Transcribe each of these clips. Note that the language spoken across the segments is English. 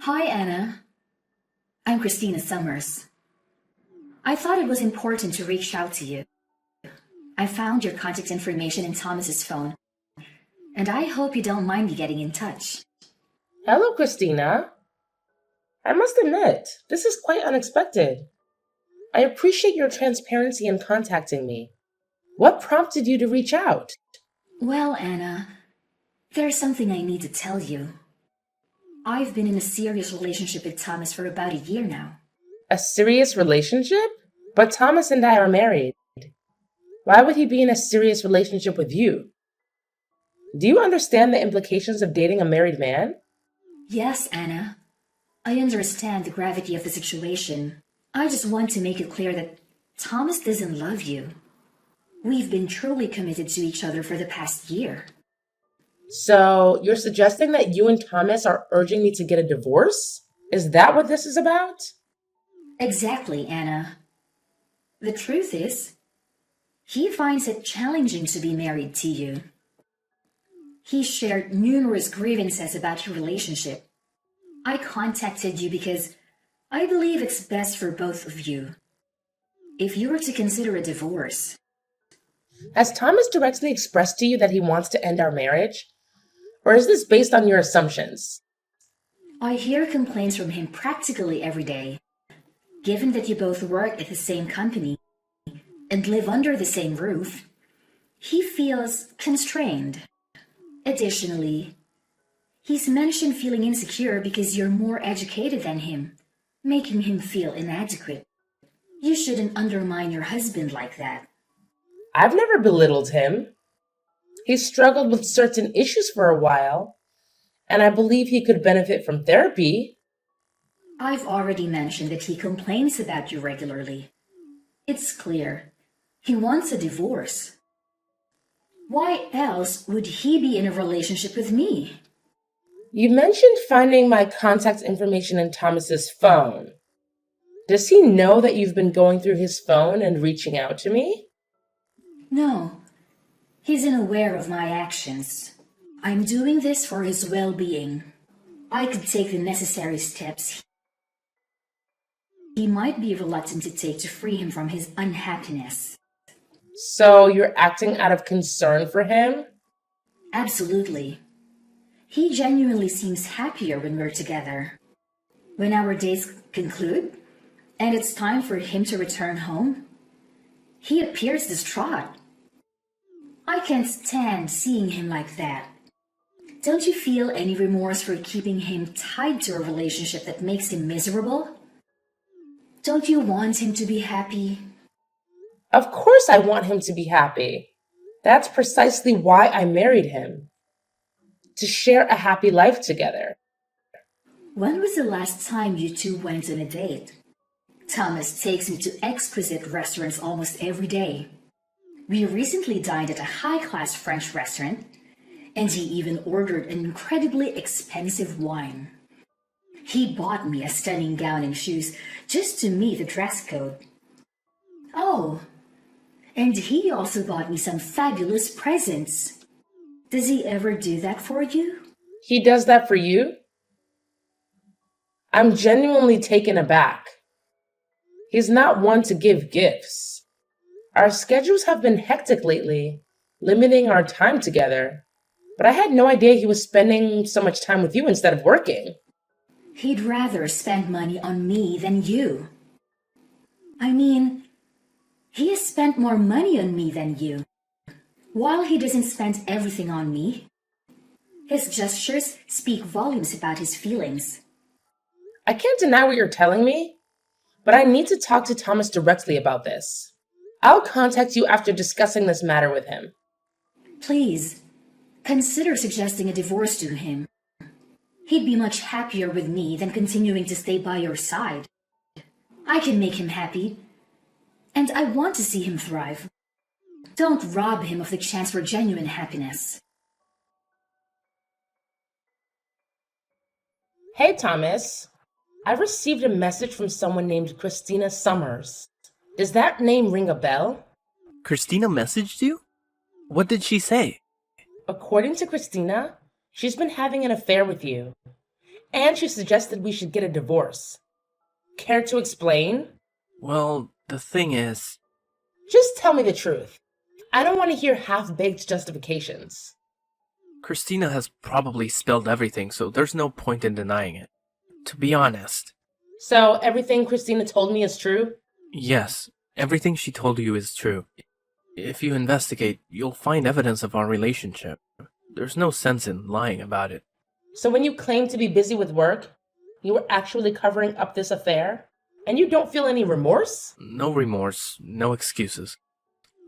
Hi, Anna. I'm Christina Summers. I thought it was important to reach out to you. I found your contact information in Thomas's phone, and I hope you don't mind me getting in touch. Hello, Christina. I must admit, this is quite unexpected. I appreciate your transparency in contacting me. What prompted you to reach out? Well, Anna, there's something I need to tell you. I've been in a serious relationship with Thomas for about a year now. A serious relationship? But Thomas and I are married. Why would he be in a serious relationship with you? Do you understand the implications of dating a married man? Yes, Anna. I understand the gravity of the situation. I just want to make it clear that Thomas doesn't love you. We've been truly committed to each other for the past year. So, you're suggesting that you and Thomas are urging me to get a divorce? Is that what this is about? Exactly, Anna. The truth is, he finds it challenging to be married to you. He shared numerous grievances about your relationship. I contacted you because I believe it's best for both of you. If you were to consider a divorce, Has Thomas directly expressed to you that he wants to end our marriage? Or is this based on your assumptions? I hear complaints from him practically every day. Given that you both work at the same company and live under the same roof, he feels constrained. Additionally, he's mentioned feeling insecure because you're more educated than him, making him feel inadequate. You shouldn't undermine your husband like that. I've never belittled him. He struggled with certain issues for a while, and I believe he could benefit from therapy. I've already mentioned that he complains about you regularly. It's clear. He wants a divorce. Why else would he be in a relationship with me? You mentioned finding my contact information in Thomas's phone. Does he know that you've been going through his phone and reaching out to me? No, he's unaware of my actions. I'm doing this for his well-being. I could take the necessary steps he might be reluctant to take to free him from his unhappiness. So you're acting out of concern for him? Absolutely. He genuinely seems happier when we're together. When our days conclude, and it's time for him to return home, he appears distraught. I can't stand seeing him like that. Don't you feel any remorse for keeping him tied to a relationship that makes him miserable? Don't you want him to be happy? Of course, I want him to be happy. That's precisely why I married him. To share a happy life together. When was the last time you two went on a date? Thomas takes me to exquisite restaurants almost every day. We recently dined at a high-class French restaurant, and he even ordered an incredibly expensive wine. He bought me a stunning gown and shoes just to meet the dress code. Oh, and he also bought me some fabulous presents. Does he ever do that for you? He does that for you? I'm genuinely taken aback. He's not one to give gifts. Our schedules have been hectic lately, limiting our time together. But I had no idea he was spending so much time with you instead of working. He'd rather spend money on me than you. I mean, he has spent more money on me than you. While he doesn't spend everything on me, his gestures speak volumes about his feelings. I can't deny what you're telling me, but I need to talk to Thomas directly about this. I'll contact you after discussing this matter with him. Please, consider suggesting a divorce to him. He'd be much happier with me than continuing to stay by your side. I can make him happy, and I want to see him thrive. Don't rob him of the chance for genuine happiness. Hey, Thomas. I received a message from someone named Christina Summers. Does that name ring a bell? Christina messaged you? What did she say? According to Christina, she's been having an affair with you, And she suggested we should get a divorce. Care to explain? Well, the thing is, Just tell me the truth. I don't want to hear half-baked justifications. Christina has probably spilled everything, so there's no point in denying it. To be honest, So everything Christina told me is true? yes, everything she told you is true. If you investigate, you'll find evidence of our relationship. There's no sense in lying about it. So when you claim to be busy with work, you were actually covering up this affair? And you don't feel any remorse? No remorse, no excuses.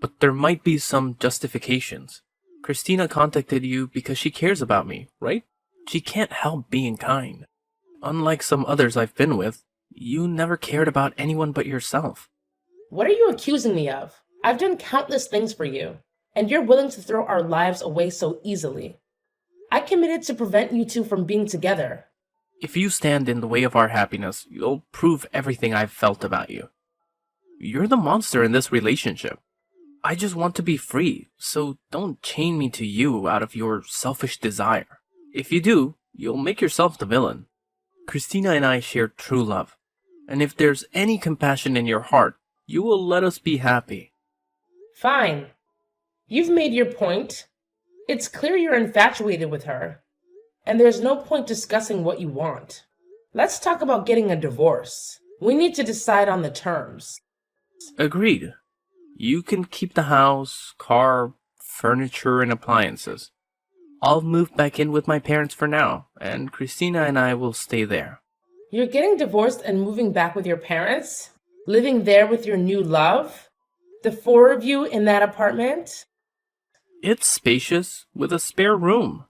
But there might be some justifications. Christina contacted you because she cares about me, right? She can't help being kind. Unlike some others I've been with, you never cared about anyone but yourself. What are you accusing me of? I've done countless things for you, and you're willing to throw our lives away so easily. I committed to prevent you two from being together. If you stand in the way of our happiness, you'll prove everything I've felt about you. You're the monster in this relationship. I just want to be free, so don't chain me to you out of your selfish desire. If you do, you'll make yourself the villain. Christina and I share true love, and if there's any compassion in your heart, you will let us be happy. Fine. You've made your point. It's clear you're infatuated with her, and there's no point discussing what you want. Let's talk about getting a divorce. We need to decide on the terms. Agreed. You can keep the house, car, furniture, and appliances. I'll move back in with my parents for now, and Christina and I will stay there. You're getting divorced and moving back with your parents? Living there with your new love? The four of you in that apartment? It's spacious, with a spare room.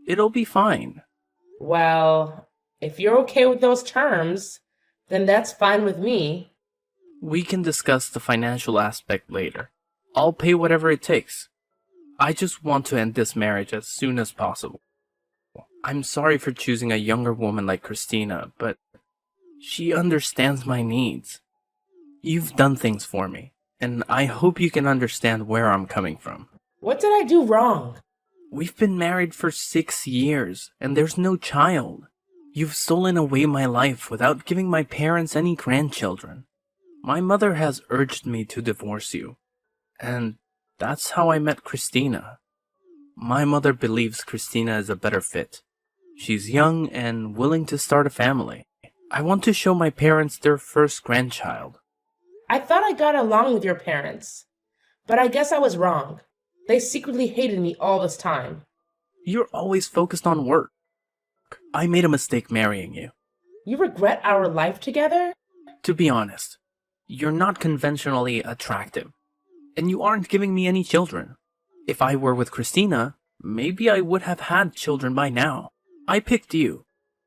It'll be fine. Well, if you're okay with those terms, then that's fine with me. We can discuss the financial aspect later. I'll pay whatever it takes. I just want to end this marriage as soon as possible. I'm sorry for choosing a younger woman like Christina, but she understands my needs. You've done things for me, and I hope you can understand where I'm coming from. What did I do wrong? We've been married for 6 years, and there's no child. You've stolen away my life without giving my parents any grandchildren. My mother has urged me to divorce you, and that's how I met Christina. My mother believes Christina is a better fit. She's young and willing to start a family. I want to show my parents their first grandchild. I thought I got along with your parents, but I guess I was wrong. They secretly hated me all this time. You're always focused on work. I made a mistake marrying you. You regret our life together? To be honest, you're not conventionally attractive, and you aren't giving me any children. If I were with Christina, maybe I would have had children by now. I picked you,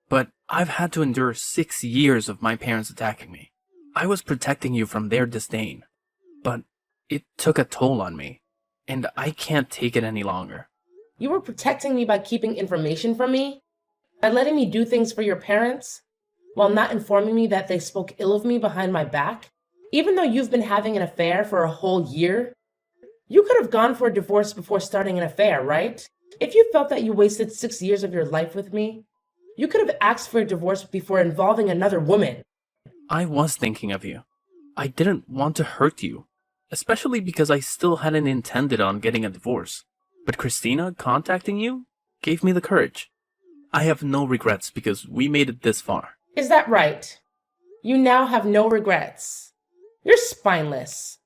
but I've had to endure 6 years of my parents attacking me. I was protecting you from their disdain, but it took a toll on me, and I can't take it any longer. You were protecting me by keeping information from me? By letting me do things for your parents? While not informing me that they spoke ill of me behind my back? Even though you've been having an affair for a whole year? You could have gone for a divorce before starting an affair, right? If you felt that you wasted 6 years of your life with me, you could have asked for a divorce before involving another woman. I was thinking of you. I didn't want to hurt you, especially because I still hadn't intended on getting a divorce. But Christina contacting you gave me the courage. I have no regrets because we made it this far. Is that right? You now have no regrets. You're spineless.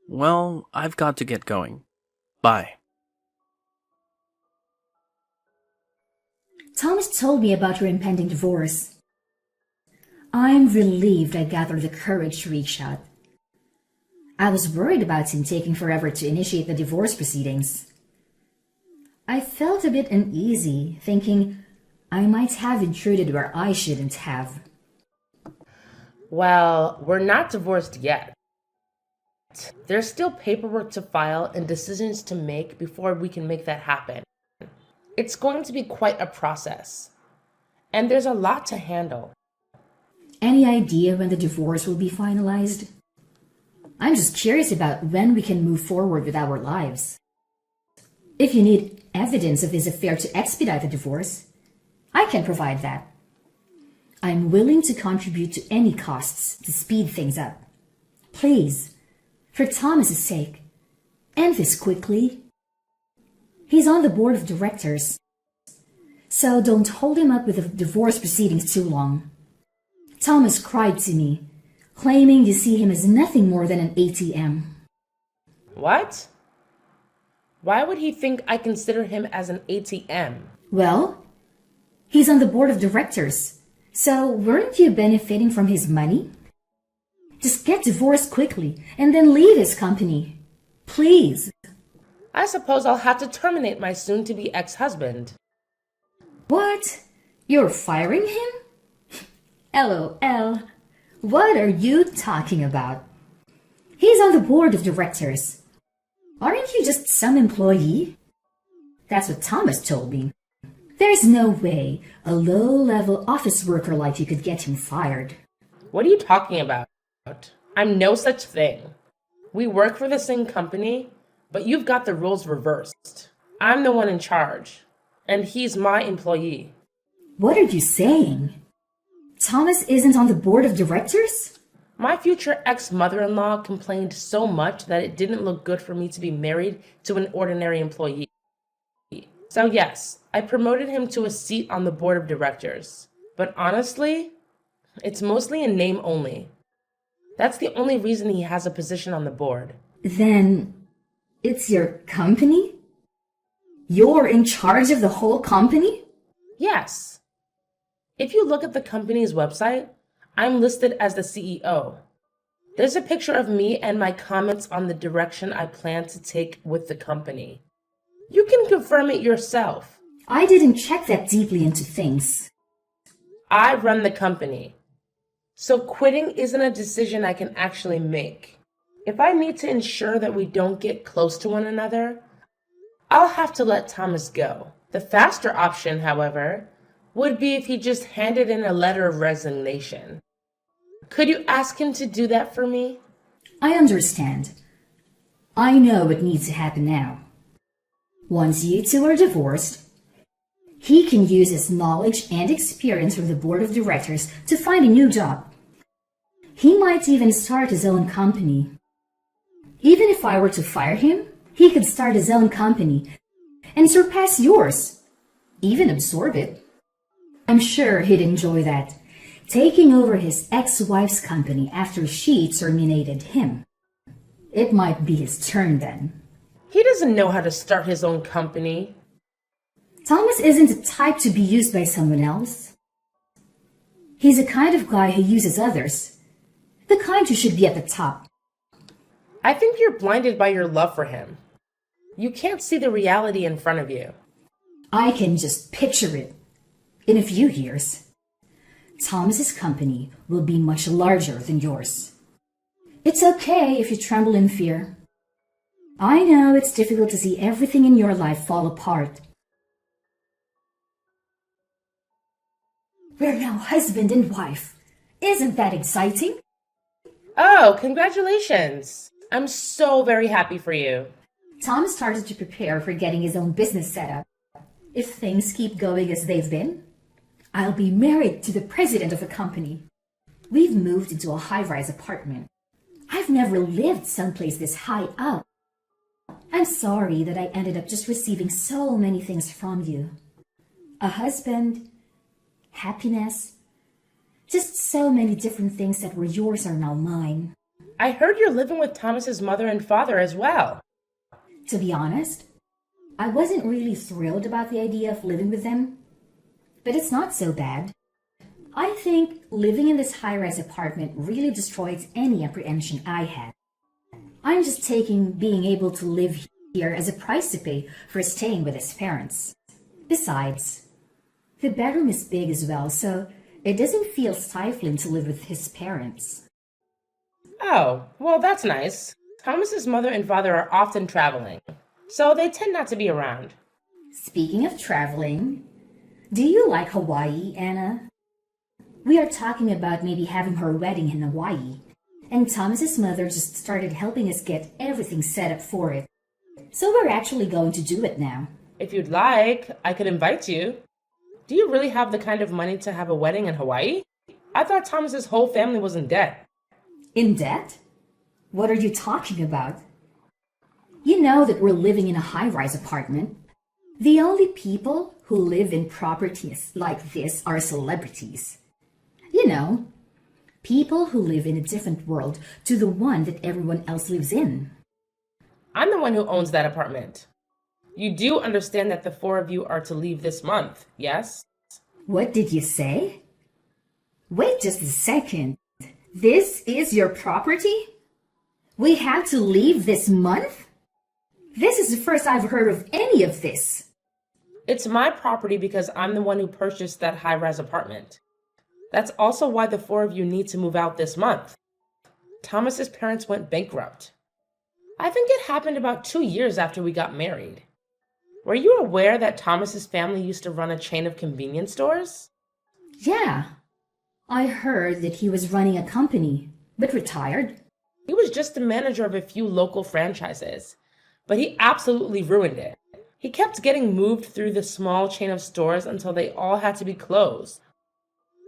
Well, I've got to get going. Bye. Thomas told me about your impending divorce. I'm relieved I gathered the courage to reach out. I was worried about him taking forever to initiate the divorce proceedings. I felt a bit uneasy, thinking I might have intruded where I shouldn't have. Well, we're not divorced yet. There's still paperwork to file and decisions to make before we can make that happen. It's going to be quite a process, and there's a lot to handle. Any idea when the divorce will be finalized? I'm just curious about when we can move forward with our lives. If you need evidence of his affair to expedite the divorce, I can provide that. I'm willing to contribute to any costs to speed things up. Please, for Thomas's sake, end this quickly. He's on the board of directors, so don't hold him up with the divorce proceedings too long. Thomas cried to me, claiming you see him as nothing more than an ATM. What? Why would he think I consider him as an ATM? Well, he's on the board of directors, so weren't you benefiting from his money? Just get divorced quickly and then leave his company. Please. I suppose I'll have to terminate my soon-to-be ex-husband. What? You're firing him? LOL. What are you talking about? He's on the board of directors. Aren't you just some employee? That's what Thomas told me. There's no way a low-level office worker like you could get him fired. What are you talking about? I'm no such thing. We work for the same company, but you've got the roles reversed. I'm the one in charge, and he's my employee. What are you saying? Thomas isn't on the board of directors? My future ex-mother-in-law complained so much that it didn't look good for me to be married to an ordinary employee. So yes, I promoted him to a seat on the board of directors. But honestly, it's mostly in name only. That's the only reason he has a position on the board. Then it's your company? You're in charge of the whole company? Yes. If you look at the company's website, I'm listed as the CEO. There's a picture of me and my comments on the direction I plan to take with the company. You can confirm it yourself. I didn't check that deeply into things. I run the company. So quitting isn't a decision I can actually make. If I need to ensure that we don't get close to one another, I'll have to let Thomas go. The faster option, however, would be if he just handed in a letter of resignation. Could you ask him to do that for me? I understand. I know what needs to happen now. Once you two are divorced, he can use his knowledge and experience from the board of directors to find a new job. He might even start his own company. Even if I were to fire him, he could start his own company and surpass yours, even absorb it. I'm sure he'd enjoy that, taking over his ex-wife's company after she terminated him. It might be his turn then. He doesn't know how to start his own company. Thomas isn't the type to be used by someone else. He's the kind of guy who uses others, the kind who should be at the top. I think you're blinded by your love for him. You can't see the reality in front of you. I can just picture it. In a few years, Thomas's company will be much larger than yours. It's okay if you tremble in fear. I know it's difficult to see everything in your life fall apart. We're now husband and wife. Isn't that exciting? Oh, congratulations. I'm so very happy for you. Thomas started to prepare for getting his own business set up. If things keep going as they've been, I'll be married to the president of the company. We've moved into a high-rise apartment. I've never lived someplace this high up. I'm sorry that I ended up just receiving so many things from you. A husband, happiness, just so many different things that were yours are now mine. I heard you're living with Thomas's mother and father as well. To be honest, I wasn't really thrilled about the idea of living with them, but it's not so bad. I think living in this high-rise apartment really destroys any apprehension I had. I'm just taking being able to live here as a price to pay for staying with his parents. Besides, the bedroom is big as well, so it doesn't feel stifling to live with his parents. Oh, well, that's nice. Thomas's mother and father are often traveling, so they tend not to be around. Speaking of traveling, do you like Hawaii, Anna? We are talking about maybe having her wedding in Hawaii, and Thomas's mother just started helping us get everything set up for it. So we're actually going to do it now. If you'd like, I could invite you. Do you really have the kind of money to have a wedding in Hawaii? I thought Thomas's whole family was in debt. In debt? What are you talking about? You know that we're living in a high-rise apartment. The only people who live in properties like this are celebrities. You know, people who live in a different world to the one that everyone else lives in. I'm the one who owns that apartment. You do understand that the four of you are to leave this month, yes? What did you say? Wait just a second. This is your property? We have to leave this month? This is the first I've heard of any of this. It's my property because I'm the one who purchased that high-rise apartment. That's also why the four of you need to move out this month. Thomas's parents went bankrupt. I think it happened about 2 years after we got married. Were you aware that Thomas's family used to run a chain of convenience stores? Yeah, I heard that he was running a company, but retired. He was just the manager of a few local franchises, but he absolutely ruined it. He kept getting moved through the small chain of stores until they all had to be closed.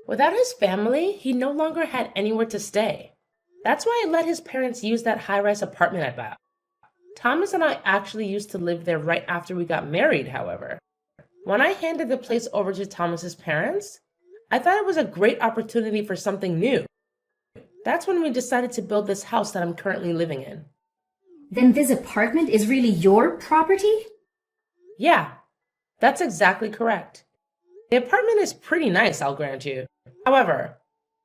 Without his family, he no longer had anywhere to stay. That's why I let his parents use that high-rise apartment I bought. Thomas and I actually used to live there right after we got married, however. When I handed the place over to Thomas's parents, I thought it was a great opportunity for something new. That's when we decided to build this house that I'm currently living in. Then this apartment is really your property? Yeah, that's exactly correct. The apartment is pretty nice, I'll grant you. However,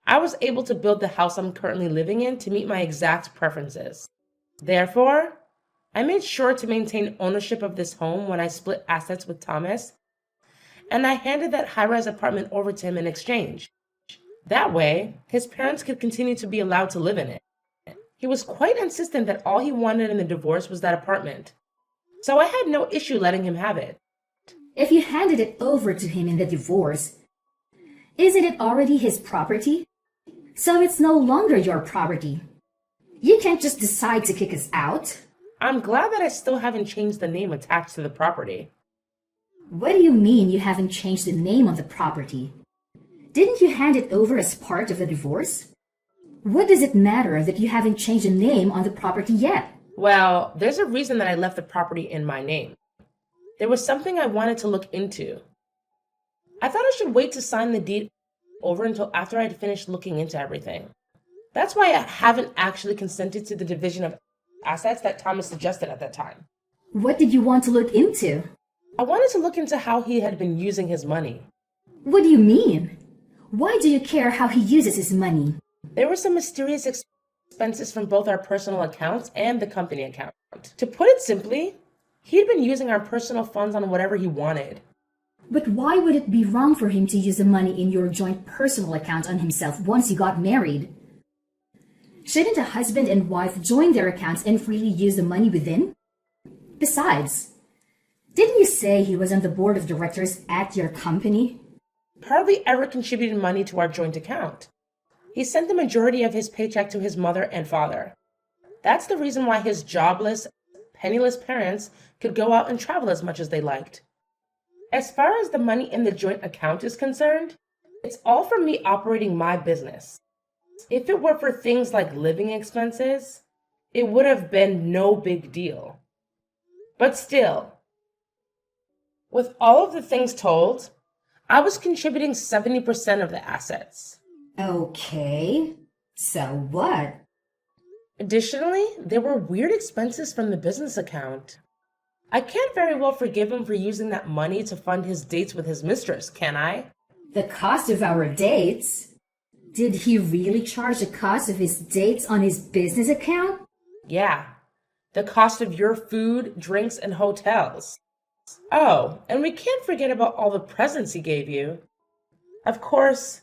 I was able to build the house I'm currently living in to meet my exact preferences. Therefore, I made sure to maintain ownership of this home when I split assets with Thomas, and I handed that high-rise apartment over to him in exchange. That way, his parents could continue to be allowed to live in it. He was quite insistent that all he wanted in the divorce was that apartment, so I had no issue letting him have it. If you handed it over to him in the divorce, isn't it already his property? So it's no longer your property. You can't just decide to kick us out. I'm glad that I still haven't changed the name attached to the property. What do you mean you haven't changed the name on the property? Didn't you hand it over as part of the divorce? What does it matter that you haven't changed the name on the property yet? Well, there's a reason that I left the property in my name. There was something I wanted to look into. I thought I should wait to sign the deed over until after I'd finished looking into everything. That's why I haven't actually consented to the division of assets that Thomas suggested at that time. What did you want to look into? I wanted to look into how he had been using his money. What do you mean? Why do you care how he uses his money? There were some mysterious expenses from both our personal accounts and the company account. To put it simply, he'd been using our personal funds on whatever he wanted. But why would it be wrong for him to use the money in your joint personal account on himself once you got married? Shouldn't a husband and wife join their accounts and freely use the money within? Besides, didn't you say he was on the board of directors at your company? Hardly ever contributed money to our joint account. He sent the majority of his paycheck to his mother and father. That's the reason why his jobless, penniless parents could go out and travel as much as they liked. As far as the money in the joint account is concerned, it's all from me operating my business. If it were for things like living expenses, it would have been no big deal. But still, with all of the things told, I was contributing 70% of the assets. Okay, so what? Additionally, there were weird expenses from the business account. I can't very well forgive him for using that money to fund his dates with his mistress, can I? The cost of our dates? Did he really charge the cost of his dates on his business account? Yeah, the cost of your food, drinks, and hotels. Oh, and we can't forget about all the presents he gave you. Of course,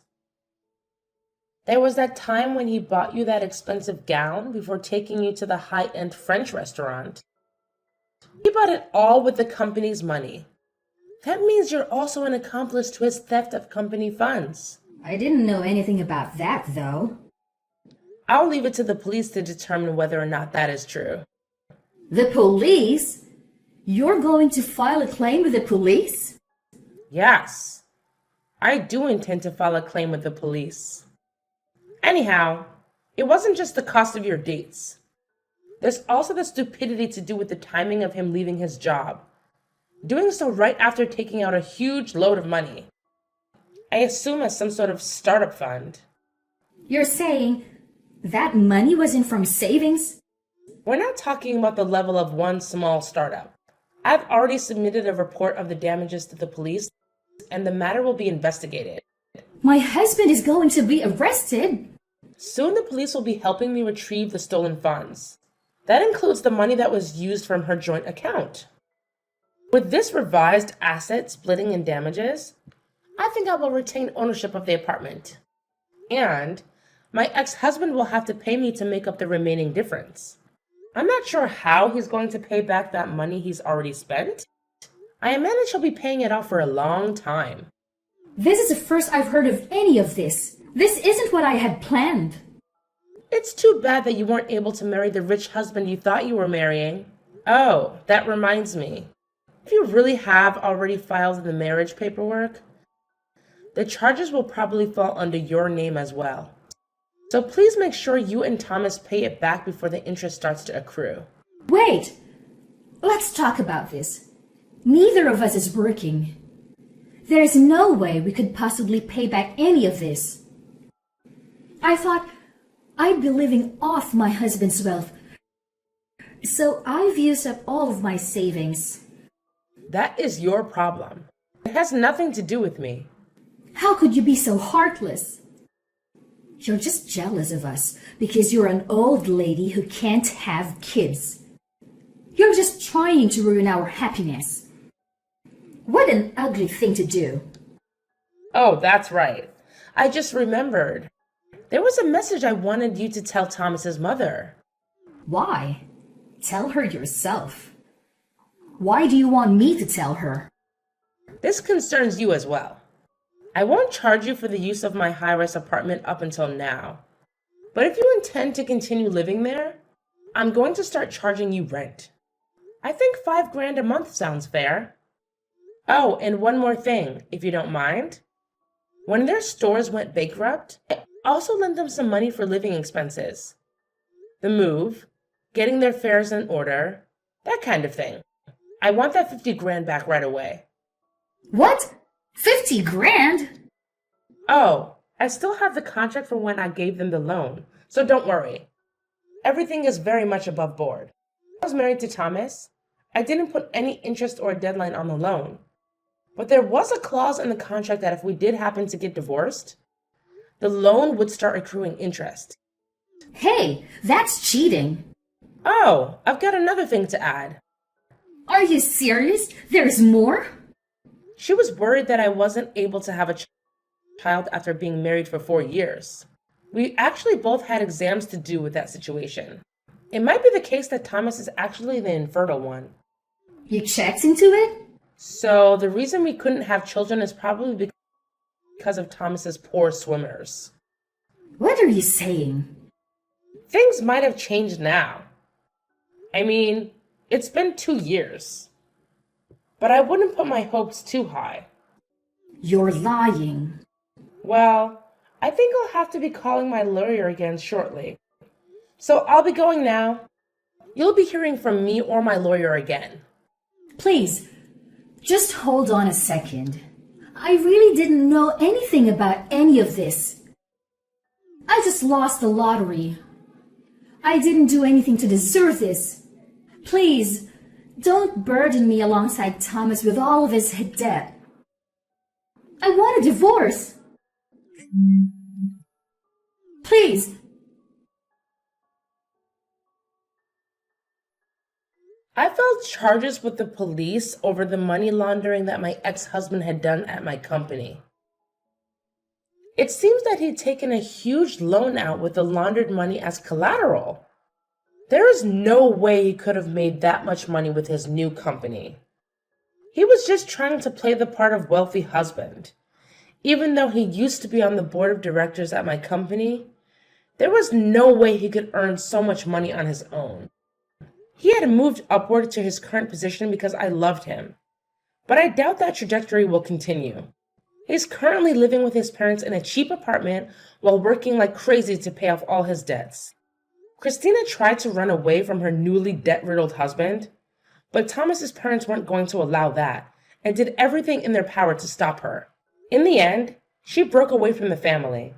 there was that time when he bought you that expensive gown before taking you to the high-end French restaurant. He bought it all with the company's money. That means you're also an accomplice to his theft of company funds. I didn't know anything about that, though. I'll leave it to the police to determine whether or not that is true. The police? You're going to file a claim with the police? Yes. I do intend to file a claim with the police. Anyhow, it wasn't just the cost of your dates. There's also the stupidity to do with the timing of him leaving his job, doing so right after taking out a huge load of money. I assume as some sort of startup fund. You're saying that money wasn't from savings? We're not talking about the level of one small startup. I've already submitted a report of the damages to the police, and the matter will be investigated. My husband is going to be arrested. Soon the police will be helping me retrieve the stolen funds. That includes the money that was used from her joint account. With this revised asset splitting and damages, I think I will retain ownership of the apartment. And my ex-husband will have to pay me to make up the remaining difference. I'm not sure how he's going to pay back that money he's already spent. I imagine he'll be paying it off for a long time. This is the first I've heard of any of this. This isn't what I had planned. It's too bad that you weren't able to marry the rich husband you thought you were marrying. Oh, that reminds me. If you really have already filed the marriage paperwork, the charges will probably fall under your name as well. So please make sure you and Thomas pay it back before the interest starts to accrue. Wait! Let's talk about this. Neither of us is working. There's no way we could possibly pay back any of this. I thought I'd be living off my husband's wealth. So I've used up all of my savings. That is your problem. It has nothing to do with me. How could you be so heartless? You're just jealous of us because you're an old lady who can't have kids. You're just trying to ruin our happiness. What an ugly thing to do. Oh, that's right. I just remembered. There was a message I wanted you to tell Thomas's mother. Why? Tell her yourself. Why do you want me to tell her? This concerns you as well. I won't charge you for the use of my high-rise apartment up until now. But if you intend to continue living there, I'm going to start charging you rent. I think $5,000 a month sounds fair. Oh, and one more thing, if you don't mind. When their stores went bankrupt, I also lent them some money for living expenses. The move, getting their affairs in order, that kind of thing. I want that $50,000 back right away. What? 50 grand? Oh, I still have the contract from when I gave them the loan, so don't worry. Everything is very much above board. When I was married to Thomas, I didn't put any interest or deadline on the loan. But there was a clause in the contract that if we did happen to get divorced, the loan would start accruing interest. Hey, that's cheating. Oh, I've got another thing to add. Are you serious? There's more? She was worried that I wasn't able to have a child after being married for 4 years. We actually both had exams to do with that situation. It might be the case that Thomas is actually the infertile one. You checked into it? So the reason we couldn't have children is probably because of Thomas's poor swimmers. What are you saying? Things might have changed now. I mean, it's been 2 years. But I wouldn't put my hopes too high. You're lying. Well, I think I'll have to be calling my lawyer again shortly. So I'll be going now. You'll be hearing from me or my lawyer again. Please, just hold on a second. I really didn't know anything about any of this. I just lost the lottery. I didn't do anything to deserve this. Please, don't burden me alongside Thomas with all of his debt. I want a divorce. Please. I filed charges with the police over the money laundering that my ex-husband had done at my company. It seems that he'd taken a huge loan out with the laundered money as collateral. There is no way he could have made that much money with his new company. He was just trying to play the part of wealthy husband. Even though he used to be on the board of directors at my company, there was no way he could earn so much money on his own. He had moved upward to his current position because I loved him, but I doubt that trajectory will continue. He's currently living with his parents in a cheap apartment while working like crazy to pay off all his debts. Christina tried to run away from her newly debt-riddled husband, but Thomas's parents weren't going to allow that and did everything in their power to stop her. In the end, she broke away from the family,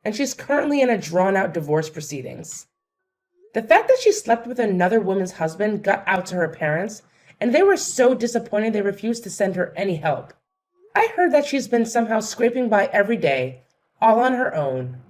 and she's currently in a drawn-out divorce proceedings. The fact that she slept with another woman's husband got out to her parents, and they were so disappointed they refused to send her any help. I heard that she's been somehow scraping by every day, all on her own,